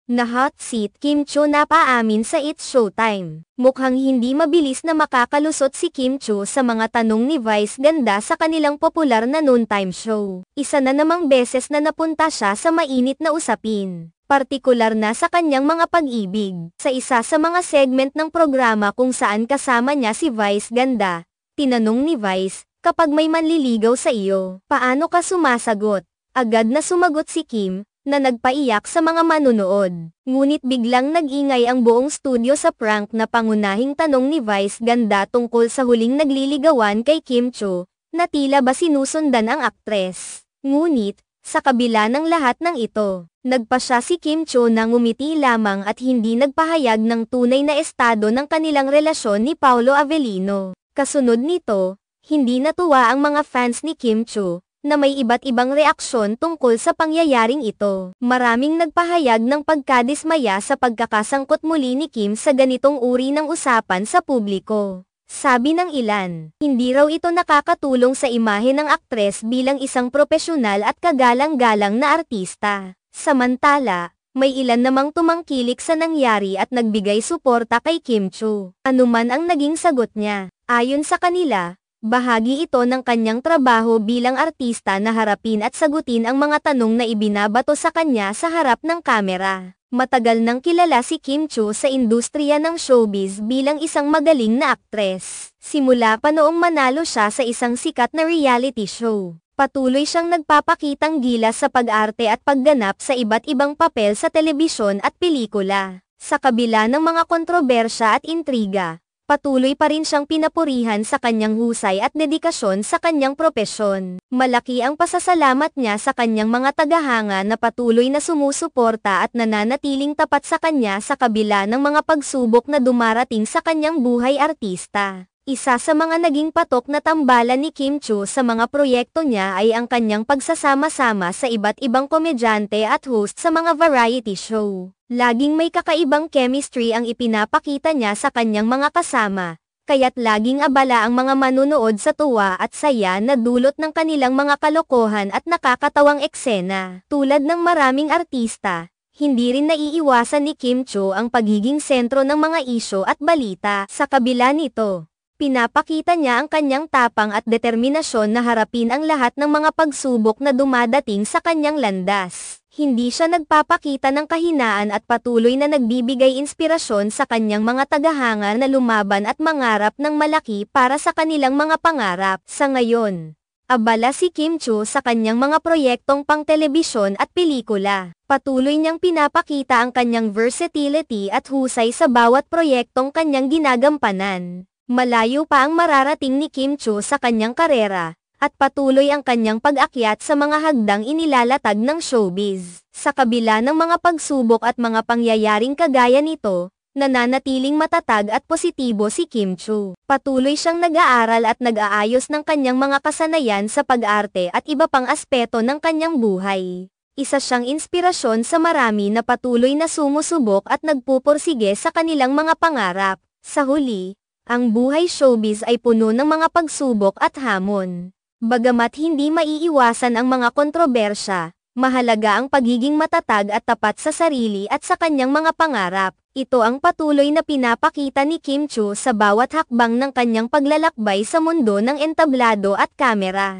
Na hot seat, Kim Cho napaamin sa It's Showtime. Mukhang hindi mabilis na makakalusot si Kim Cho sa mga tanong ni Vice Ganda sa kanilang popular na noontime show. Isa na namang beses na napunta siya sa mainit na usapin, partikular na sa kanyang mga pag-ibig. Sa isa sa mga segment ng programa kung saan kasama niya si Vice Ganda, tinanong ni Vice, kapag may manliligaw sa iyo, paano ka sumasagot? Agad na sumagot si Kim, na nagpaiyak sa mga manunood. Ngunit biglang nag-ingay ang buong studio sa prank na pangunahing tanong ni Vice Ganda tungkol sa huling nagliligawan kay Kim Cho, na tila ba sinusundan ang aktres. Ngunit, sa kabila ng lahat ng ito, nagpasya si Kim Cho na ngumiti lamang at hindi nagpahayag ng tunay na estado ng kanilang relasyon ni Paolo Avellino. Kasunod nito, hindi natuwa ang mga fans ni Kim Cho, na may iba't ibang reaksyon tungkol sa pangyayaring ito. Maraming nagpahayag ng pagkadismaya sa pagkakasangkot muli ni Kim sa ganitong uri ng usapan sa publiko. Sabi ng ilan, hindi raw ito nakakatulong sa imahe ng aktres bilang isang propesyonal at kagalang-galang na artista. Samantala, may ilan namang tumangkilik sa nangyari at nagbigay suporta kay Kim Cho. Anuman ang naging sagot niya, ayon sa kanila, bahagi ito ng kanyang trabaho bilang artista na harapin at sagutin ang mga tanong na ibinabato sa kanya sa harap ng kamera. Matagal nang kilala si Kim Cho sa industriya ng showbiz bilang isang magaling na aktres. Simula pa noong manalo siya sa isang sikat na reality show, patuloy siyang nagpapakitang gilas sa pag-arte at pagganap sa iba't ibang papel sa telebisyon at pelikula. Sa kabila ng mga kontrobersya at intriga, patuloy pa rin siyang pinapurihan sa kanyang husay at dedikasyon sa kanyang propesyon. Malaki ang pasasalamat niya sa kanyang mga tagahanga na patuloy na sumusuporta at nananatiling tapat sa kanya sa kabila ng mga pagsubok na dumarating sa kanyang buhay artista. Isa sa mga naging patok na tambalan ni Kim Cho sa mga proyekto niya ay ang kanyang pagsasama-sama sa iba't ibang komedyante at host sa mga variety show. Laging may kakaibang chemistry ang ipinapakita niya sa kanyang mga kasama, kaya't laging abala ang mga manunood sa tuwa at saya na dulot ng kanilang mga kalokohan at nakakatawang eksena. Tulad ng maraming artista, hindi rin naiiwasan ni Kim Cho ang pagiging sentro ng mga isyu at balita. Sa kabila nito, pinapakita niya ang kanyang tapang at determinasyon na harapin ang lahat ng mga pagsubok na dumadating sa kanyang landas. Hindi siya nagpapakita ng kahinaan at patuloy na nagbibigay inspirasyon sa kanyang mga tagahanga na lumaban at mangarap ng malaki para sa kanilang mga pangarap. Sa ngayon, abala si Kim Cho sa kanyang mga proyektong pang-telebisyon at pelikula. Patuloy niyang pinapakita ang kanyang versatility at husay sa bawat proyektong kanyang ginagampanan. Malayo pa ang mararating ni Kim Cho sa kanyang karera, at patuloy ang kanyang pag-akyat sa mga hagdang inilalatag ng showbiz. Sa kabila ng mga pagsubok at mga pangyayaring kagaya nito, nananatiling matatag at positibo si Kim Cho. Patuloy siyang nag-aaral at nag-aayos ng kanyang mga kasanayan sa pag-arte at iba pang aspeto ng kanyang buhay. Isa siyang inspirasyon sa marami na patuloy na sumusubok at nagpupursige sa kanilang mga pangarap. Sa huli, ang buhay showbiz ay puno ng mga pagsubok at hamon. Bagamat hindi maiiwasan ang mga kontrobersya, mahalaga ang pagiging matatag at tapat sa sarili at sa kanyang mga pangarap. Ito ang patuloy na pinapakita ni Kim Cho sa bawat hakbang ng kanyang paglalakbay sa mundo ng entablado at kamera.